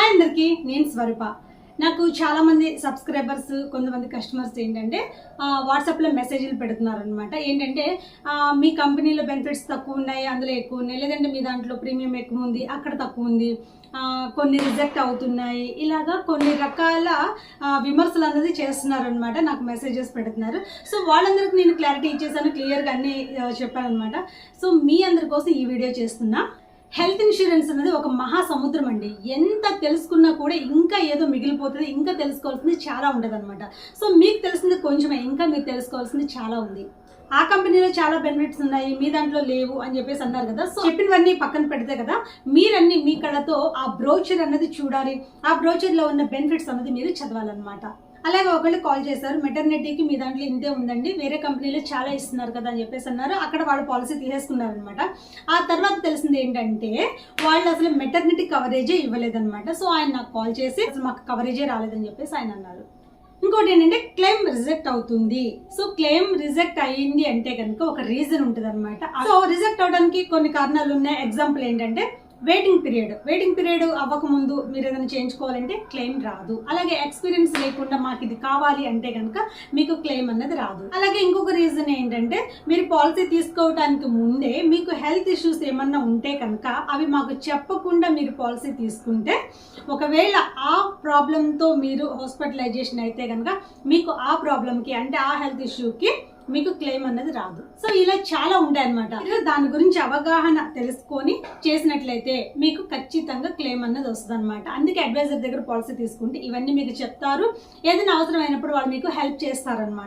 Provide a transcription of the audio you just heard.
Hi అందరికీ, నేను స్వరూప. నాకు చాలామంది సబ్స్క్రైబర్స్, కొంతమంది కస్టమర్స్ ఏంటంటే వాట్సాప్లో మెసేజ్లు పెడుతున్నారనమాట. ఏంటంటే మీ కంపెనీలో బెనిఫిట్స్ తక్కువ ఉన్నాయి, అందులో ఎక్కువ ఉన్నాయి, లేదంటే మీ దాంట్లో ప్రీమియం ఎక్కువ ఉంది, అక్కడ తక్కువ ఉంది, కొన్ని రిజెక్ట్ అవుతున్నాయి, ఇలాగా కొన్ని రకాల విమర్శలు అనేది చేస్తున్నారనమాట. నాకు మెసేజెస్ పెడుతున్నారు. సో వాళ్ళందరికీ నేను క్లారిటీ ఇచ్చేసాను, క్లియర్గా అన్నీ చెప్పాను అనమాట. సో మీ అందరి కోసం ఈ వీడియో చేస్తున్నా. హెల్త్ ఇన్సూరెన్స్ అనేది ఒక మహాసముద్రం అండి. ఎంత తెలుసుకున్నా కూడా ఇంకా ఏదో మిగిలిపోతుంది, ఇంకా తెలుసుకోవాల్సింది చాలా ఉంటుంది అనమాట. సో మీకు తెలిసింది కొంచెమే, ఇంకా మీరు తెలుసుకోవాల్సింది చాలా ఉంది. ఆ కంపెనీలో చాలా బెనిఫిట్స్ ఉన్నాయి, మీ దాంట్లో లేవు అని చెప్పేసి అన్నారు కదా. సో చెప్పినవన్నీ పక్కన పెడితే కదా, మీరన్నీ మీ కళతో ఆ బ్రోచర్ అన్నది చూడాలి, ఆ బ్రోచర్లో ఉన్న బెనిఫిట్స్ అన్నది మీరు చదవాలన్నమాట. అలాగే ఒకళ్ళు కాల్ చేశారు, మెటర్నిటీకి మీ దాంట్లో ఇంతే ఉందండి, వేరే కంపెనీలో చాలా ఇస్తున్నారు కదా అని చెప్పేసి అన్నారు. అక్కడ వాళ్ళు పాలసీ తీసేసుకున్నారనమాట. ఆ తర్వాత తెలిసింది ఏంటంటే వాళ్ళు అసలు మెటర్నిటీ కవరేజే ఇవ్వలేదన్నమాట. సో ఆయన నాకు కాల్ చేసి అసలు మాకు కవరేజే రాలేదని చెప్పేసి ఆయన అన్నారు. ఇంకోటి ఏంటంటే క్లెయిమ్ రిజెక్ట్ అవుతుంది. సో క్లెయిమ్ రిజెక్ట్ అయ్యింది అంటే కనుక ఒక రీజన్ ఉంటుంది అనమాట. సో రిజెక్ట్ అవడానికి కొన్ని కారణాలు ఉన్నాయి. ఎగ్జాంపుల్ ఏంటంటే వెయిటింగ్ పీరియడ్ అవ్వకముందు మీరు ఏదైనా చేయించుకోవాలంటే క్లెయిమ్ రాదు. అలాగే ఎక్స్పీరియన్స్ లేకుండా మాకు ఇది కావాలి అంటే కనుక మీకు క్లెయిమ్ అన్నది రాదు. అలాగే ఇంకొక రీజన్ ఏంటంటే మీరు పాలసీ తీసుకోవడానికి ముందే మీకు హెల్త్ ఇష్యూస్ ఏమన్నా ఉంటే కనుక అవి మాకు చెప్పకుండా మీరు పాలసీ తీసుకుంటే, ఒకవేళ ఆ ప్రాబ్లంతో మీరు హాస్పిటలైజేషన్ అయితే కనుక మీకు ఆ ప్రాబ్లంకి అంటే ఆ హెల్త్ ఇష్యూకి మీకు క్లెయిమ్ అన్నది రాదు. సో ఇలా చాలా ఉంటాయి అనమాట. దాని గురించి అవగాహన తెలుసుకొని చేసినట్లయితే మీకు ఖచ్చితంగా క్లెయిమ్ అన్నది వస్తుంది అనమాట. అందుకే అడ్వైజర్ దగ్గర పాలసీ తీసుకుంటే ఇవన్నీ మీకు చెప్తారు. ఏదైనా అవసరమైనప్పుడు వాళ్ళు మీకు హెల్ప్ చేస్తారనమాట.